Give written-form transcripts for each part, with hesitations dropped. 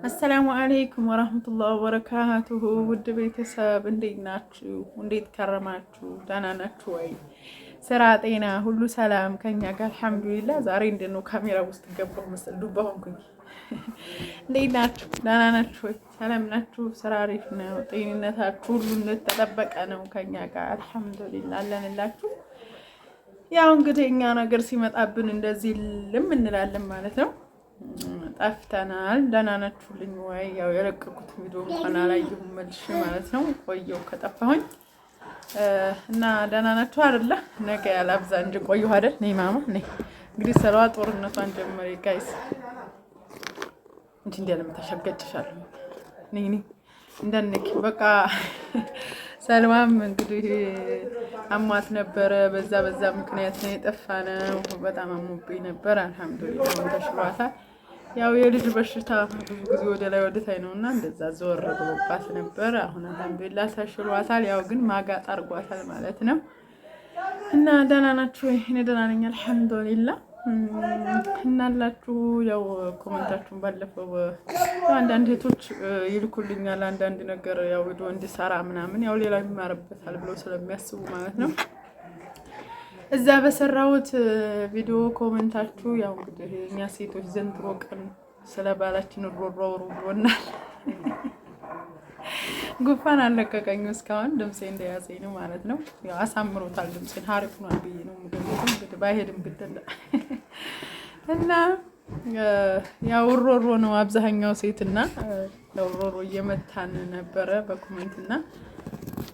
አሰላሙ አለይኩም ወራህመቱላሂ ወበረካቱሁ። ውድ ቤተሰብ እንዴት ናችሁ? እንዴት ከረማችሁ? ደህና ናችሁ ወይ? ስራ፣ ጤና ሁሉ ሰላም ከኛ ጋር አልሐምዱሊላህ። ዛሬ እንደው ካሜራ ውስጥ ገባሁ መሰል ዱባ ሆንኩኝ። እንዴት ናችሁ? ደህና ናችሁ ወይ? ሰላም ናችሁ? ስራ አሪፍ ነው? ጤንነታችሁ ሁሉ እንደተጠበቀ ነው? ከኛ ጋር አልሐምዱሊላህ አለንላችሁ። ያው እንግዲህ እኛ ነገር ሲመጣብን እንደዚህ ልም እንላለን ማለት ነው። ጠፍተናል። ደህና ናችሁልኝ ወይ? ያው የለቀኩት ቪዲዮ እንኳን አላየሁም መልሼ ማለት ነው። ቆየሁ ከጠፋሁኝ እና ደህና ናችሁ አይደለ? ነገ ያላብዛ እንጂ ቆየሁ አይደል? ነይ ማማ ነይ። እንግዲህ ሰለዋ ጦርነቷን ጀመረ ጋይስ። እንዴ እንደለምታሸገጭሻለሁ። ነይ ነይ እንደነኪ በቃ ሰልማም እንግዲህ አሟት ነበረ። በዛ ምክንያት ነው የጠፋነው። በጣም አሞብኝ ነበር። አልሐምዱሊላህ ተሽሏታል። ያው የልጅ በሽታ ብዙ ጊዜ ወደ ላይ ወደ ታይ ነውና እንደዛ ዘወር ብሎባት ነበር። አሁን አልሐምዱሊላህ ተሽሏታል። ያው ግን ማጋጥ አርጓታል ማለት ነው። እና ደህና ናችሁ ወይ? እኔ ደህና ነኝ አልሐምዱሊላህ። እናላችሁ ያው ኮሜንታችሁን ባለፈው አንዳንድ እህቶች ይልኩልኛል አንዳንድ ነገር ያው ቪዲዮ እንዲሰራ ምናምን ያው ሌላ ይማርበታል ብለው ስለሚያስቡ ማለት ነው። እዛ በሰራሁት ቪዲዮ ኮሜንታችሁ ያው እንግዲህ እኛ ሴቶች ዘንድሮ ቀን ስለባላችን ሮሮሮ ብሎናል። ጉፋን አለቀቀኝ እስካሁን ድምጼ እንደያዘኝ ነው ማለት ነው። ያው አሳምሮታል ድምጼን ሀሪፍ ነው ብዬ ነው እንግዲህ ባይሄድም ግደለ እና ያው ሮሮ ነው አብዛኛው ሴትና ያው ሮሮ እየመታን ነበረ በኮሜንትና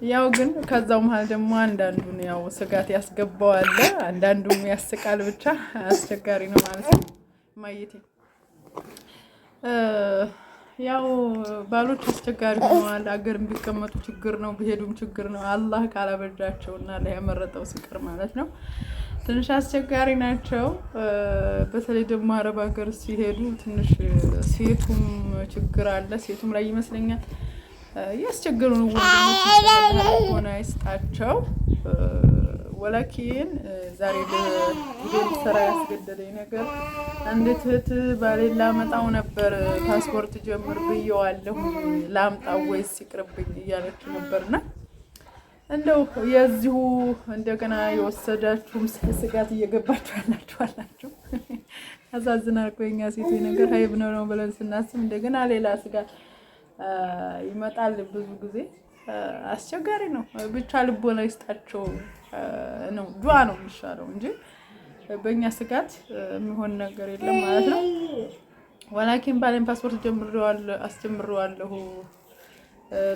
ያው ግን ከዛው መሀል ደግሞ አንዳንዱን ያው ስጋት ያስገባዋል፣ አንዳንዱም ያስቃል። ብቻ አስቸጋሪ ነው ማለት ነው። ማየቴ ያው ባሎች አስቸጋሪ ሆነዋል። አገርም ቢቀመጡ ችግር ነው፣ ቢሄዱም ችግር ነው። አላህ ካላበጃቸውና ለያመረጠው ሲቀር ማለት ነው ትንሽ አስቸጋሪ ናቸው። በተለይ ደግሞ አረብ ሀገር ሲሄዱ ትንሽ ሴቱም ችግር አለ፣ ሴቱም ላይ ይመስለኛል ያስቸገሩ ነው። ወንዶች ሆነ አይስጣቸው። ወላኪን ዛሬ ለሰራ ያስገደደኝ ነገር አንዲት እህት ባሌን ላመጣው ነበር ፓስፖርት ጀምር ብየዋለሁ ላምጣው ወይስ ይቅርብኝ እያለች ነበርና እንደው የዚሁ እንደገና የወሰዳችሁም ስጋት እየገባችሁ አላችሁ። አሳዝናል እኮ የኛ ሴቶች ነገር ሀይብ ነው ብለን ስናስብ እንደገና ሌላ ስጋት ይመጣል። ብዙ ጊዜ አስቸጋሪ ነው። ብቻ ልቦና ይስጣቸው ነው። ዱዓ ነው የሚሻለው እንጂ በእኛ ስጋት የሚሆን ነገር የለም ማለት ነው። ወላኪን ባሌን ፓስፖርት አስጀምሬዋለሁ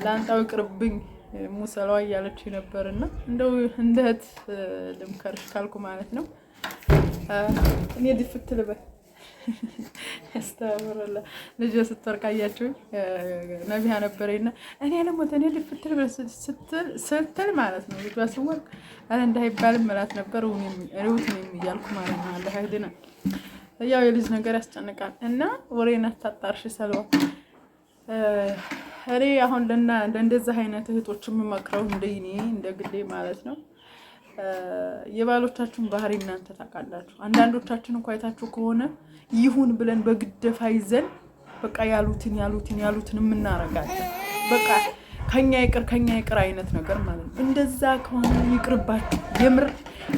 ላንጣው ይቅርብኝ ሙሰላዋ እያለች ነበርና እንደው እንደት ልምከርሽ ካልኩ ማለት ነው እኔ ድፍት ልበል አስተምረላ ልጅ ስትወርቃያችሁ ነቢያ ነበረና እኔ ለሞት እኔ ድፍት ልበል ስትል ማለት ነው። ልጅ ሲወርቅ አለ እንዳይባልም ማለት ነበር ሩት ነው እያልኩ ማለት ነው። አለ ሀይድና ያው የልጅ ነገር ያስጨንቃል እና ወሬና ታጣርሽ ሰልዋ እኔ አሁን እንደዚህ አይነት እህቶች የምመክረው እንደ ግሌ ማለት ነው የባሎቻችሁን ባህሪ እናንተ ታውቃላችሁ። አንዳንዶቻችን እንኳን አይታችሁ ከሆነ ይሁን ብለን በግደፋ ይዘን በቃ ያሉትን የምናረጋለን። በቃ ከኛ ይቅር አይነት ነገር ማለት ነው። እንደዛ ከሆነ ይቅርባችሁ። የምር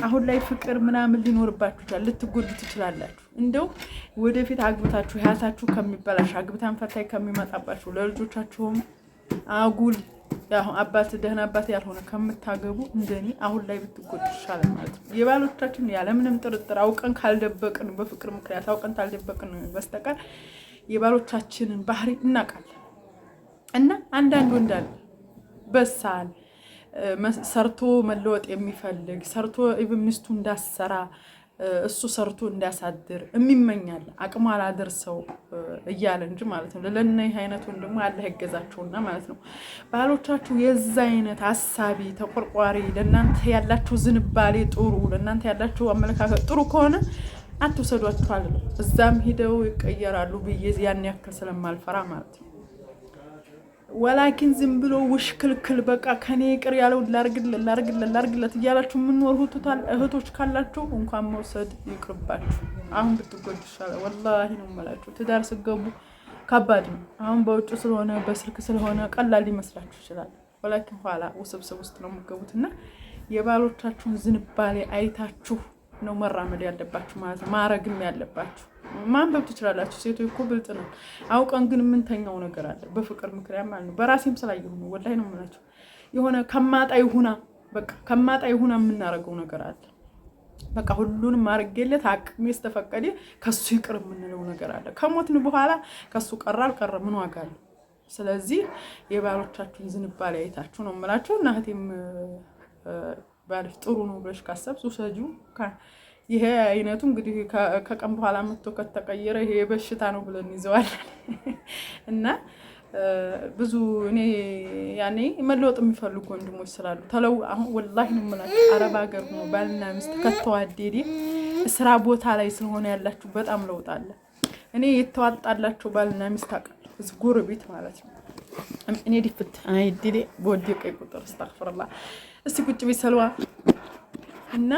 አሁን ላይ ፍቅር ምናምን ሊኖርባችሁ ይችላል፣ ልትጎዱ ትችላላችሁ። እንደው ወደፊት አግብታችሁ ህይወታችሁ ከሚበላሽ አግብታን ፈታይ ከሚመጣባችሁ ለልጆቻችሁም አጉል አባት ደህና አባት ያልሆነ ከምታገቡ እንደኔ አሁን ላይ ብትጎዱ ይሻላል ማለት ነው። የባሎቻችን ያለምንም ጥርጥር አውቀን ካልደበቅን በፍቅር ምክንያት አውቀን ካልደበቅን በስተቀር የባሎቻችንን ባህሪ እናውቃለን። እና አንዳንዱ እንዳለ በሳል ሰርቶ መለወጥ የሚፈልግ ሰርቶ ሚስቱ እንዳሰራ እሱ ሰርቶ እንዲያሳድር የሚመኛል አቅሙ አላደርሰው እያለ እንጂ ማለት ነው። ለነዚህ አይነት ወንድሙ አላህ ይገዛቸውና ማለት ነው። ባሎቻችሁ የዛ አይነት አሳቢ ተቆርቋሪ፣ ለእናንተ ያላችሁ ዝንባሌ ጥሩ፣ ለእናንተ ያላችሁ አመለካከት ጥሩ ከሆነ አትውሰዷቸው አለ። እዛም ሂደው ይቀየራሉ ብዬ ያን ያክል ስለማልፈራ ማለት ነው። ወላኪን ዝም ብሎ ውሽክልክል በቃ ከኔ ይቅር ያለው ላርግለት እያላችሁ የምንኖር እህቶች ካላችሁ እንኳን መውሰድ ይቅርባችሁ። አሁን ብትጎዱ ይሻላል። ወላሂ ነው የምላችሁ። ትዳር ስገቡ ከባድ ነው። አሁን በውጭ ስለሆነ በስልክ ስለሆነ ቀላል ሊመስላችሁ ይችላል። ወላኪን ኋላ ውስብስብ ውስጥ ነው የምትገቡትና የባሎቻችሁን ዝንባሌ አይታችሁ ነው መራመድ ያለባችሁ ማለት ነው። ማረግም ያለባችሁ ማንበብ ትችላላችሁ። ሴቶች እኮ ብልጥ ነው። አውቀን ግን የምንተኛው ነገር አለ በፍቅር ምክንያት ማለት ነው። በራሴም ስላየሁ ነው ወላሂ ነው የምላችሁ። የሆነ ከማጣ ይሁና የምናረገው ነገር አለ። በቃ ሁሉንም ማርገለት አቅሜ ተፈቀደ ከሱ ይቅር የምንለው ነገር አለ። ከሞትን በኋላ ከሱ ቀረ አልቀረ ምን ዋጋ አለው? ስለዚህ የባሎቻችሁን ዝንባሌ አይታችሁ ነው የምላችሁ። እና እህቴም ባልሽ ጥሩ ነው ብለሽ ካሰብሽ ውሰጂው። ይሄ አይነቱ እንግዲህ ከቀን በኋላ መጥቶ ከተቀየረ ይሄ በሽታ ነው ብለን ይዘዋለን እና ብዙ እኔ ያኔ መለወጥ የሚፈልጉ ወንድሞች ስላሉ ተለው አሁን ወላሂ ነው የምላችሁ። አረብ ሀገር ነው ባልና ሚስት ከተዋደደ ስራ ቦታ ላይ ስለሆነ ያላችሁ በጣም ለውጥ አለ። እኔ የተዋጣላቸው ባልና ሚስት አውቃለሁ እዚህ ጎረቤት ማለት ነው። እኔ ዲፍት አይዲሌ በወደቀ ቁጥር አስተግፍሩላህ። እስቲ ቁጭ ቤት ሰልዋ እና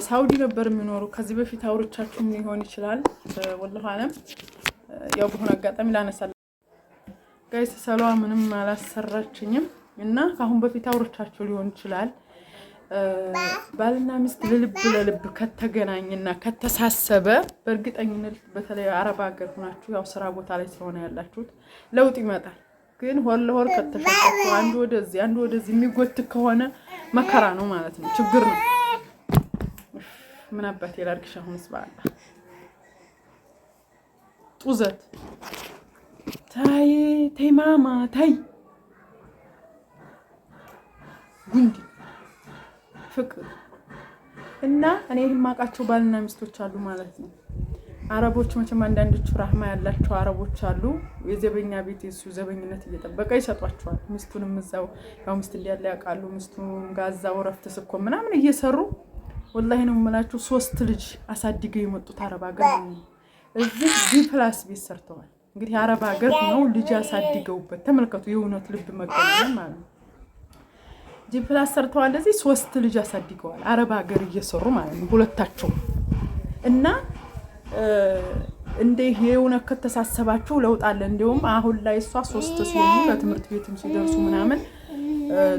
ሳውዲ ነበር የሚኖሩ። ከዚህ በፊት አውርቻችሁም ሊሆን ይችላል ወላሂ አለም ያው በሆነ አጋጣሚ ላነሳለ ጋይስ ሰልዋ ምንም አላሰራችኝም እና ካሁን በፊት አውርቻችሁ ሊሆን ይችላል። ባልና ሚስት ልብ ለልብ ከተገናኘና ከተሳሰበ በእርግጠኝነት በተለይ አረብ ሀገር ሆናችሁ ያው ስራ ቦታ ላይ ስለሆነ ያላችሁት ለውጥ ይመጣል። ግን ሆር ለሆር ከተሸጣችሁ አንዱ ወደዚህ የሚጎትት ከሆነ መከራ ነው ማለት ነው፣ ችግር ነው። ምን አባቴ ላድርግሽ አሁንስ በአላ ጡዘት ታይ ማማ ታይ ጉንዲ ፍቅር እና እኔ የማውቃቸው ባልና ሚስቶች አሉ ማለት ነው። አረቦች መቼም አንዳንዶቹ ራህማ ያላቸው አረቦች አሉ። የዘበኛ ቤት የሱ ዘበኝነት እየጠበቀ ይሰጧቸዋል። ሚስቱንም እዛው ያው ሚስት እንዲያለ ያውቃሉ። ሚስቱን ጋዛው ረፍት ስኮ ምናምን እየሰሩ ወላሂ ነው የምላችሁ 3 ልጅ አሳድገው የመጡት አረብ ሀገር ነው። እዚህ ዲፕላስ ቤት ሰርተዋል። እንግዲህ አረብ ሀገር ነው ልጅ አሳድገውበት ተመልከቱ። የእውነት ልብ መገናኘት ማለት ነው። ዲፕላስ ሰርተዋል። እዚህ 3 ልጅ አሳድገዋል አረብ ሀገር እየሰሩ ማለት ነው ሁለታቸው እና እንደ የእውነት ከተሳሰባችሁ ለውጥ አለ። እንደውም አሁን ላይ እሷ 3 ሲሆኑ ለትምህርት ቤትም ሲደርሱ ምናምን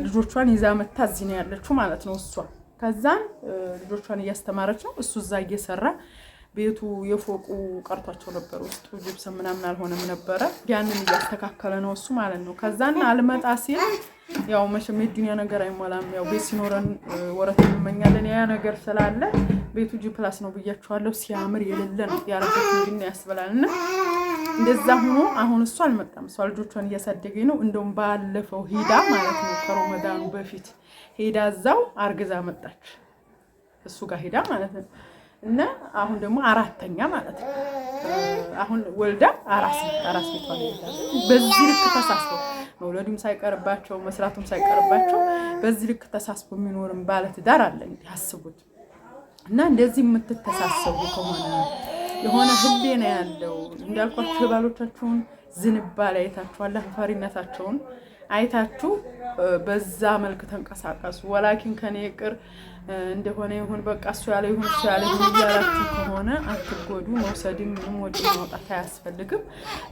ልጆቿን ይዛ መታ እዚህ ነው ያለችው ማለት ነው እሷ። ከዛን ልጆቿን እያስተማረች ነው፣ እሱ እዛ እየሰራ ቤቱ የፎቁ ቀርቷቸው ነበር ውስጡ ጅብሰም ምናምን አልሆነም ነበረ። ያንን እያስተካከለ ነው እሱ ማለት ነው። ከዛን አልመጣ ሲል ያው መቼም የዱንያ ነገር አይሞላም። ያው ቤት ሲኖረን ወረት እንመኛለን። ያ ነገር ስላለ ቤቱ ጂ+ ነው ብያችኋለሁ። ሲያምር የሌለ ነው ያረፈት እንግዲህ ያስበላልና እንደዛ ሆኖ አሁን እሱ አልመጣም። እሷ ልጆቿን እያሳደገኝ ነው። እንደውም ባለፈው ሄዳ ማለት ነው ከረመዳኑ በፊት ሄዳ እዛው አርግዛ መጣች እሱ ጋር ሄዳ ማለት ነው። እና አሁን ደግሞ 4ኛ ማለት ነው አሁን ወልዳ አራስ ቤቷ ላይ በዚህ ልክ ተሳስቦ መውለዱም ሳይቀርባቸው መስራቱም ሳይቀርባቸው በዚህ ልክ ተሳስቦ የሚኖርም ባለ ትዳር አለ እንግዲህ አስቡት። እና እንደዚህ የምትተሳሰቡ ከሆነ የሆነ ህሊና ያለው እንዳልኳችሁ የባሎቻችሁን ዝንባሌ አይታችሁ አላህ ፈሪነታቸውን አይታችሁ በዛ መልክ ተንቀሳቀሱ። ወላኪን ከኔ ይቅር እንደሆነ ይሁን በቃ እሱ ያለ ይሁን እያላችሁ ከሆነ አትጎዱ። መውሰድም ምንም ወጪ ማውጣት አያስፈልግም።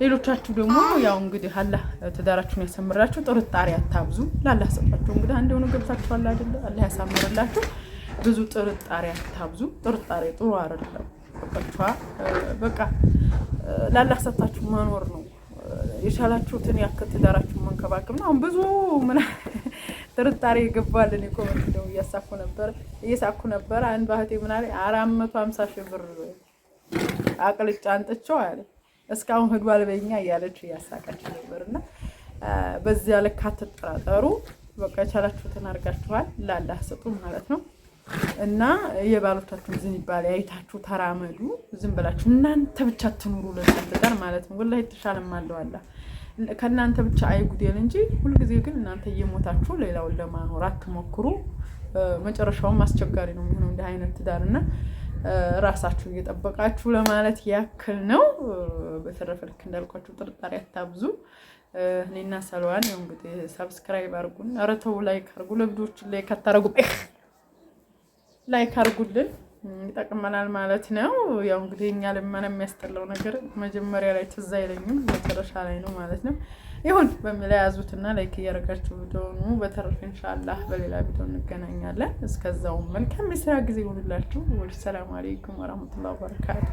ሌሎቻችሁ ደግሞ ያው እንግዲህ አላህ ትዳራችሁን ያሰምራችሁ፣ ጥርጣሬ አታብዙ። ላላህ ሰጣችሁ እንግዲህ አንድ የሆነ ገብታችኋል አይደል? አላህ ያሳምርላችሁ። ብዙ ጥርጣሬ አታብዙ። ጥርጣሬ ጥሩ አይደለም። በቃ ላላህ ሰጣችሁ መኖር ነው። የቻላችሁትን ያክል ትዳራችሁን መንከባከብ ነው። አሁን ብዙ ምን ጥርጣሬ ይገባልን ኮሜንት ነው እየሳኩ ነበር። አንድ ባህቴ ምን አለ 450 ሺህ ብር አቅልጫ አንጥቼው አለ እስካሁን ሄዷል በእኛ እያለች እያሳቀች ነበርና በዚያ ልክ አትጠራጠሩ። በቃ የቻላችሁትን አድርጋችኋል ላላህ ስጡ ማለት ነው። እና የባሎቻችሁን ዝንባሌ አይታችሁ ተራመዱ። ዝም ብላችሁ እናንተ ብቻ ትኑሩ ለተንተዳር ማለት ነው። ወላሂ ተሻለም አለው አላ ከእናንተ ብቻ አይጉደል እንጂ ሁልጊዜ ግን እናንተ እየሞታችሁ ሌላውን ለማኖር አትሞክሩ። መጨረሻውም አስቸጋሪ ነው የሚሆነው እንደ አይነት ትዳርና ራሳችሁ እየጠበቃችሁ ለማለት ያክል ነው። በተረፈ ልክ እንዳልኳችሁ ጥርጣሬ አታብዙ። እኔና ሰልዋን ያው እንግዲህ ሰብስክራይብ አድርጉን። ኧረ ተው ላይክ አድርጉ። ለቪዲዮዎች ላይ ካታረጉ ላይክ አድርጉልን። ይጠቅመናል ማለት ነው። ያው እንግዲህ እኛ ልመና የሚያስጠላው ነገር መጀመሪያ ላይ ትዝ አይለኝም መጨረሻ ላይ ነው ማለት ነው። ይሁን በሚል ያዙትና ላይክ እያደረጋችሁ ቪዲዮኑ። በተረፈ ኢንሻአላህ በሌላ ቪዲዮ እንገናኛለን። እስከዛው መልካም የስራ ጊዜ ይሁንላችሁ። ወሰላሙ አለይኩም ወራህመቱላሂ ወበረካቱ።